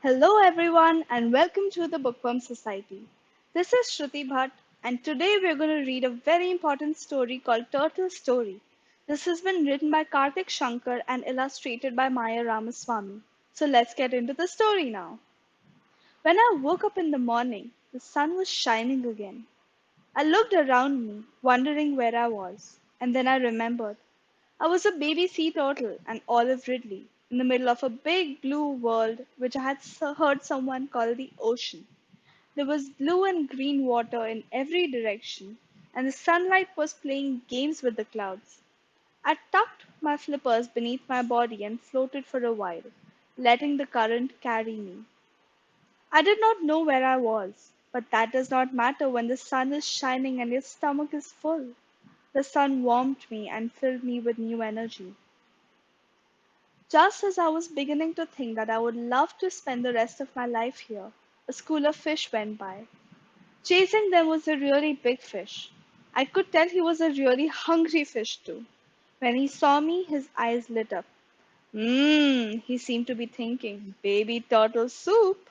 Hello, everyone, and welcome to the Bookworm Society. This is Shruti Bhatt, and today we're going to read a very important story called Turtle Story. This has been written by Karthik Shankar and illustrated by Maya Ramaswamy. So let's get into the story now. When I woke up in the morning, the sun was shining again. I looked around me, wondering where I was, and then I remembered. I was a baby sea turtle and Olive Ridley in the middle of a big blue world which I had heard someone call the ocean. There was blue and green water in every direction, and the sunlight was playing games with the clouds. I tucked my flippers beneath my body and floated for a while, letting the current carry me. I did not know where I was, but that does not matter when the sun is shining and your stomach is full. The sun warmed me and filled me with new energy. Just as I was beginning to think that I would love to spend the rest of my life here, a school of fish went by. Chasing them was a really big fish. I could tell he was a really hungry fish too. When he saw me, his eyes lit up. He seemed to be thinking, baby turtle soup.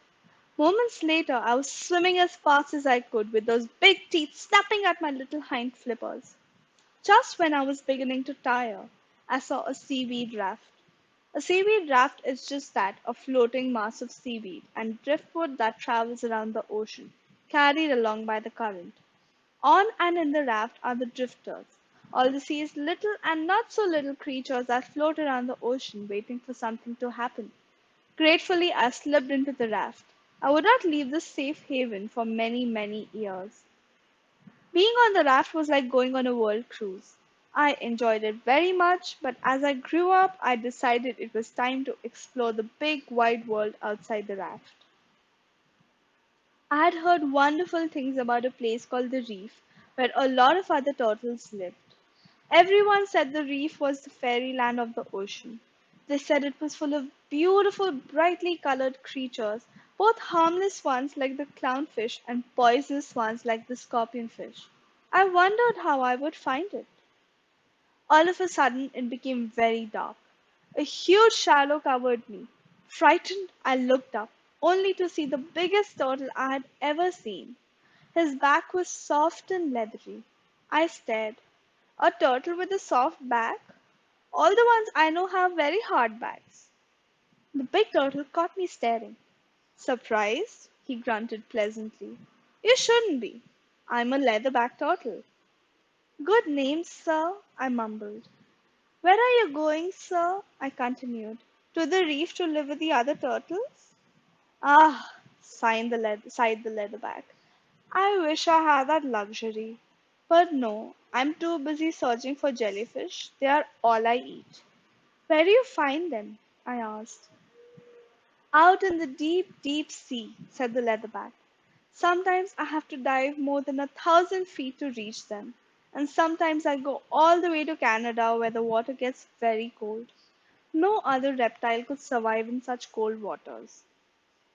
Moments later, I was swimming as fast as I could with those big teeth snapping at my little hind flippers. Just when I was beginning to tire, I saw a seaweed raft. A seaweed raft is just that, a floating mass of seaweed and driftwood that travels around the ocean, carried along by the current. On and in the raft are the drifters, all the sea's little and not so little creatures that float around the ocean waiting for something to happen. Gratefully, I slipped into the raft. I would not leave this safe haven for many, many years. Being on the raft was like going on a world cruise. I enjoyed it very much, but as I grew up, I decided it was time to explore the big wide world outside the raft. I had heard wonderful things about a place called the reef where a lot of other turtles lived. Everyone said the reef was the fairyland of the ocean. They said it was full of beautiful, brightly colored creatures, both harmless ones like the clownfish and poisonous ones like the scorpionfish. I wondered how I would find it. All of a sudden, it became very dark. A huge shadow covered me. Frightened, I looked up, only to see the biggest turtle I had ever seen. His back was soft and leathery. I stared. A turtle with a soft back? All the ones I know have very hard backs. The big turtle caught me staring. Surprised? He grunted pleasantly. You shouldn't be. I'm a leatherback turtle. Good name, sir, I mumbled. Where are you going, sir? I continued. To the reef to live with the other turtles? Ah, sighed the leatherback. I wish I had that luxury. But no, I'm too busy searching for jellyfish. They are all I eat. Where do you find them? I asked. Out in the deep, deep sea, said the leatherback. Sometimes I have to dive more than 1,000 feet to reach them, and sometimes I go all the way to Canada where the water gets very cold. No other reptile could survive in such cold waters.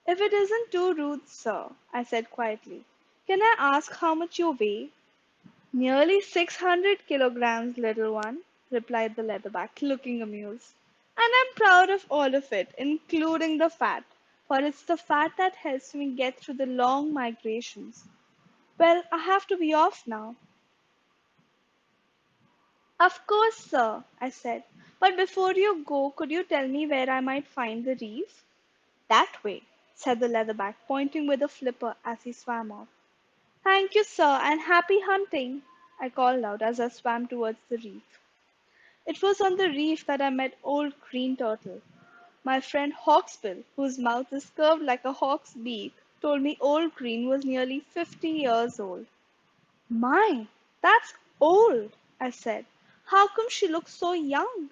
If it isn't too rude, sir, I said quietly, can I ask how much you weigh? Nearly 600 kilograms, little one, replied the leatherback, looking amused. And I'm proud of all of it, including the fat, for it's the fat that helps me get through the long migrations. Well, I have to be off now. Of course, sir, I said. But before you go, could you tell me where I might find the reef? That way, said the leatherback, pointing with a flipper as he swam off. Thank you, sir, and happy hunting, I called out as I swam towards the reef. It was on the reef that I met old Green Turtle. My friend Hawksbill, whose mouth is curved like a hawk's beak, told me old Green was nearly 50 years old. My, that's old, I said. How come she looks so young?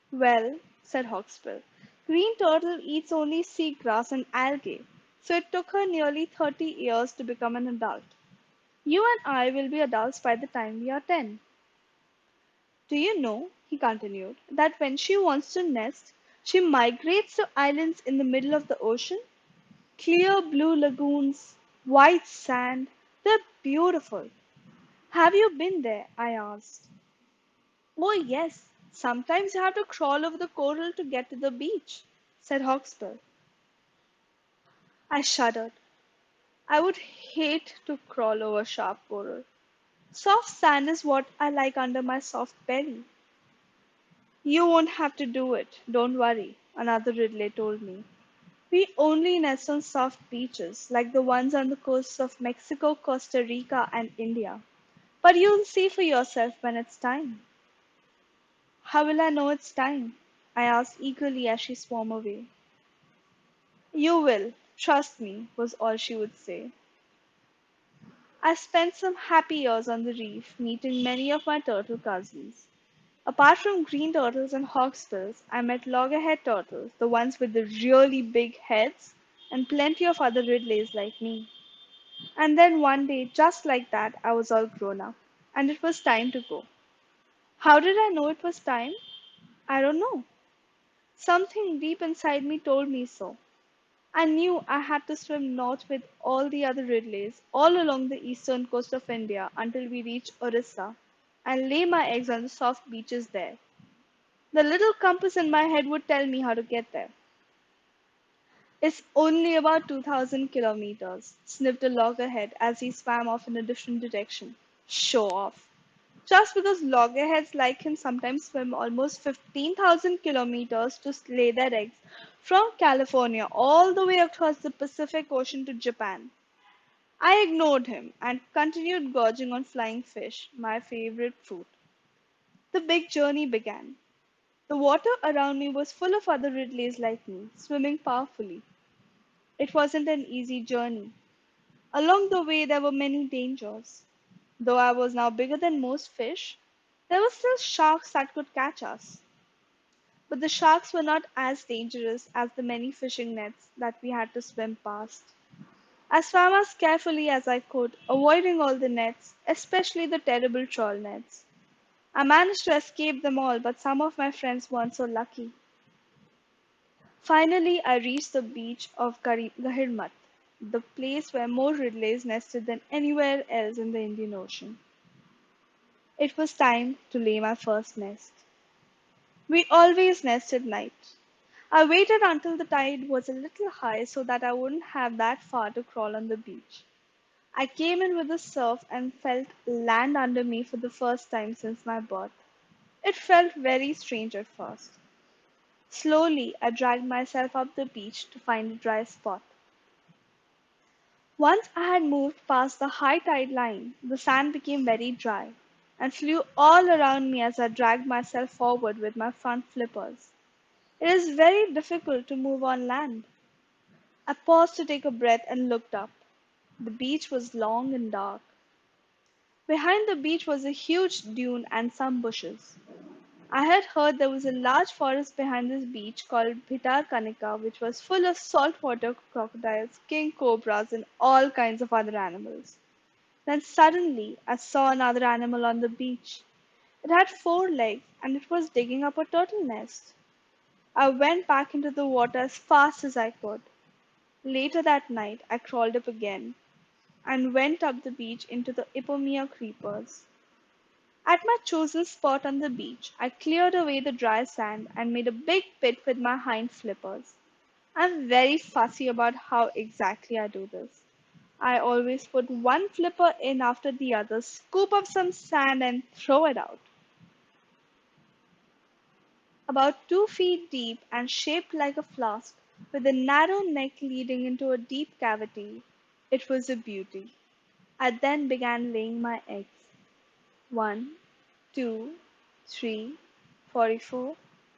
Well, said Hawksbill, Green Turtle eats only seagrass and algae, so it took her nearly 30 years to become an adult. You and I will be adults by the time we are 10. Do you know, he continued, that when she wants to nest, she migrates to islands in the middle of the ocean? Clear blue lagoons, white sand, they're beautiful. Have you been there? I asked. Oh, yes. Sometimes you have to crawl over the coral to get to the beach, said Hawksbill. I shuddered. I would hate to crawl over sharp coral. Soft sand is what I like under my soft belly. You won't have to do it, don't worry, another Ridley told me. We only nest on soft beaches, like the ones on the coasts of Mexico, Costa Rica, and India. But you'll see for yourself when it's time. How will I know it's time? I asked eagerly as she swam away. You will, trust me, was all she would say. I spent some happy years on the reef, meeting many of my turtle cousins. Apart from green turtles and hawksbills, I met loggerhead turtles, the ones with the really big heads, and plenty of other Ridleys like me. And then one day, just like that, I was all grown up, and it was time to go. How did I know it was time? I don't know. Something deep inside me told me so. I knew I had to swim north with all the other Ridleys all along the eastern coast of India until we reached Orissa and lay my eggs on the soft beaches there. The little compass in my head would tell me how to get there. It's only about 2,000 kilometers, sniffed a loggerhead as he swam off in a different direction. Show off. Just because loggerheads like him sometimes swim almost 15,000 kilometers to lay their eggs from California all the way across the Pacific Ocean to Japan. I ignored him and continued gorging on flying fish, my favorite food. The big journey began. The water around me was full of other Ridleys like me, swimming powerfully. It wasn't an easy journey. Along the way, there were many dangers. Though I was now bigger than most fish, there were still sharks that could catch us. But the sharks were not as dangerous as the many fishing nets that we had to swim past. I swam as carefully as I could, avoiding all the nets, especially the terrible trawl nets. I managed to escape them all, but some of my friends weren't so lucky. Finally, I reached the beach of Gahirmat, the place where more Ridleys nested than anywhere else in the Indian Ocean. It was time to lay my first nest. We always nest at night. I waited until the tide was a little high so that I wouldn't have that far to crawl on the beach. I came in with the surf and felt land under me for the first time since my birth. It felt very strange at first. Slowly, I dragged myself up the beach to find a dry spot. Once I had moved past the high tide line, the sand became very dry and flew all around me as I dragged myself forward with my front flippers. It is very difficult to move on land. I paused to take a breath and looked up. The beach was long and dark. Behind the beach was a huge dune and some bushes. I had heard there was a large forest behind this beach called Bhitarkanika, which was full of saltwater crocodiles, king cobras, and all kinds of other animals. Then suddenly I saw another animal on the beach. It had four legs and it was digging up a turtle nest. I went back into the water as fast as I could. Later that night, I crawled up again and went up the beach into the Ipomea creepers. At my chosen spot on the beach, I cleared away the dry sand and made a big pit with my hind flippers. I'm very fussy about how exactly I do this. I always put one flipper in after the other, scoop up some sand, and throw it out. About 2 feet deep and shaped like a flask, with a narrow neck leading into a deep cavity, it was a beauty. I then began laying my eggs. One, two, three, 44,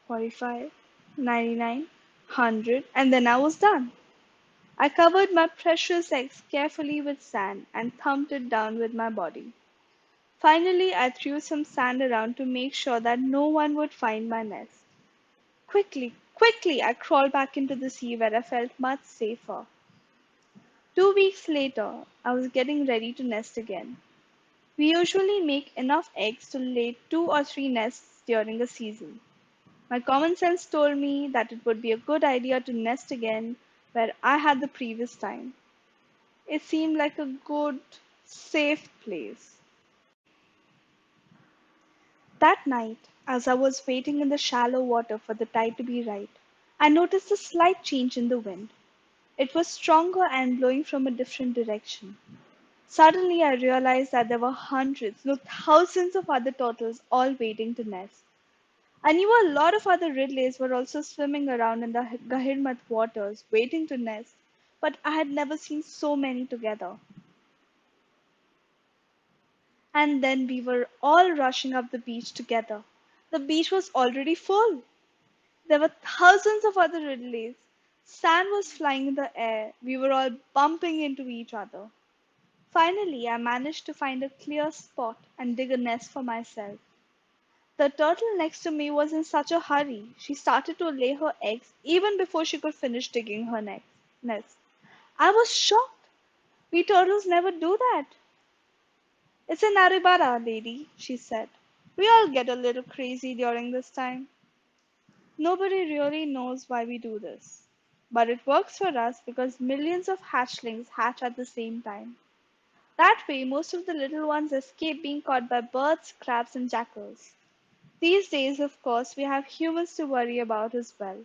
45, 99, 100, and then I was done. I covered my precious eggs carefully with sand and thumped it down with my body. Finally, I threw some sand around to make sure that no one would find my nest. Quickly, quickly, I crawled back into the sea where I felt much safer. 2 weeks later, I was getting ready to nest again. We usually make enough eggs to lay 2 or 3 nests during a season. My common sense told me that it would be a good idea to nest again where I had the previous time. It seemed like a good, safe place. That night, as I was waiting in the shallow water for the tide to be right, I noticed a slight change in the wind. It was stronger and blowing from a different direction. Suddenly, I realized that there were hundreds, no thousands of other turtles all waiting to nest. I knew a lot of other ridleys were also swimming around in the Gahirmat waters, waiting to nest, but I had never seen so many together. And then we were all rushing up the beach together. The beach was already full. There were thousands of other ridleys. Sand was flying in the air. We were all bumping into each other. Finally, I managed to find a clear spot and dig a nest for myself. The turtle next to me was in such a hurry. She started to lay her eggs even before she could finish digging her nest. I was shocked. We turtles never do that. It's an aribara, lady, she said. We all get a little crazy during this time. Nobody really knows why we do this. But it works for us because millions of hatchlings hatch at the same time. That way, most of the little ones escape being caught by birds, crabs, and jackals. These days, of course, we have humans to worry about as well.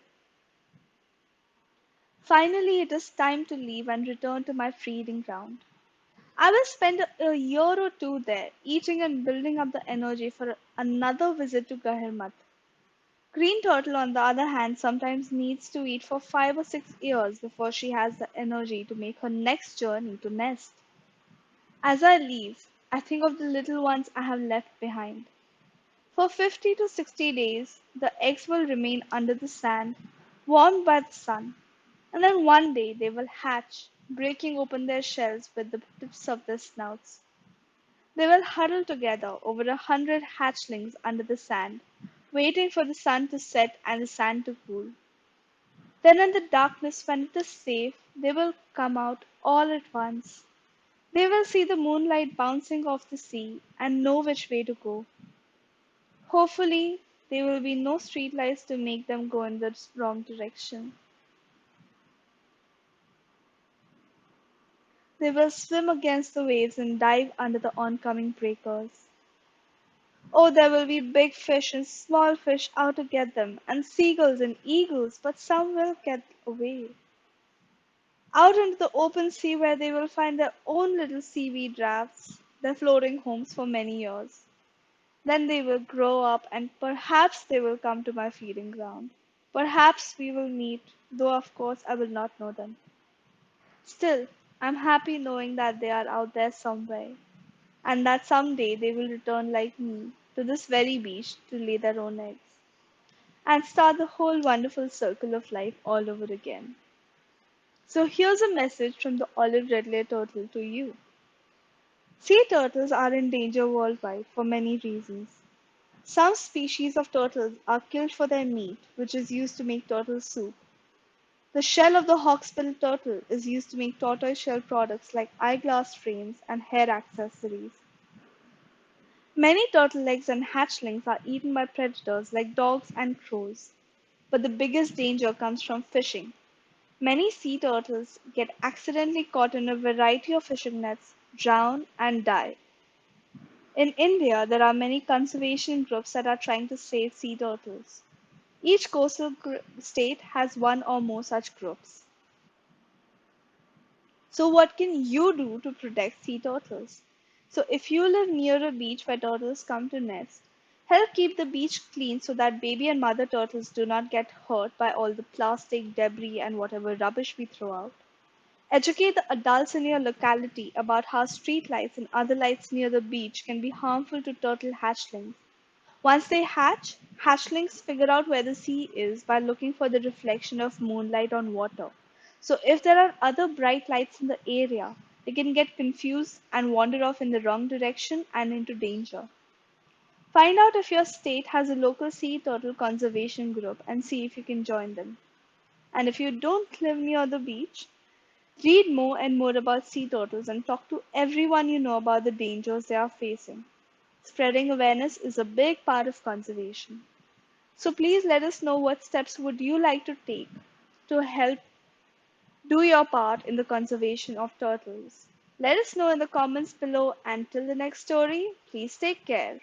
Finally, it is time to leave and return to my breeding ground. I will spend a year or two there, eating and building up the energy for another visit to Gahirmat. Green Turtle, on the other hand, sometimes needs to eat for 5 or 6 years before she has the energy to make her next journey to nest. As I leave, I think of the little ones I have left behind. For 50 to 60 days, the eggs will remain under the sand, warmed by the sun, and then one day they will hatch, breaking open their shells with the tips of their snouts. They will huddle together, over 100 hatchlings under the sand, waiting for the sun to set and the sand to cool. Then, in the darkness, when it is safe, they will come out all at once. They will see the moonlight bouncing off the sea and know which way to go. Hopefully, there will be no streetlights to make them go in the wrong direction. They will swim against the waves and dive under the oncoming breakers. Oh, there will be big fish and small fish out to get them, and seagulls and eagles, but some will get away. Out into the open sea where they will find their own little seaweed rafts, their floating homes for many years. Then they will grow up and perhaps they will come to my feeding ground. Perhaps we will meet, though of course I will not know them. Still, I'm happy knowing that they are out there somewhere, and that someday they will return like me to this very beach to lay their own eggs and start the whole wonderful circle of life all over again. So here's a message from the olive redleaf turtle to you. Sea turtles are in danger worldwide for many reasons. Some species of turtles are killed for their meat, which is used to make turtle soup. The shell of the hawksbill turtle is used to make tortoiseshell products like eyeglass frames and hair accessories. Many turtle eggs and hatchlings are eaten by predators like dogs and crows. But the biggest danger comes from fishing. Many sea turtles get accidentally caught in a variety of fishing nets, drown, and die. In India, there are many conservation groups that are trying to save sea turtles. Each coastal state has one or more such groups. So, what can you do to protect sea turtles? So, if you live near a beach where turtles come to nest, help keep the beach clean so that baby and mother turtles do not get hurt by all the plastic, debris, and whatever rubbish we throw out. Educate the adults in your locality about how street lights and other lights near the beach can be harmful to turtle hatchlings. Once they hatch, hatchlings figure out where the sea is by looking for the reflection of moonlight on water. So if there are other bright lights in the area, they can get confused and wander off in the wrong direction and into danger. Find out if your state has a local sea turtle conservation group and see if you can join them. And if you don't live near the beach, read more and more about sea turtles and talk to everyone you know about the dangers they are facing. Spreading awareness is a big part of conservation. So please let us know what steps would you like to take to help do your part in the conservation of turtles. Let us know in the comments below. Until the next story, please take care.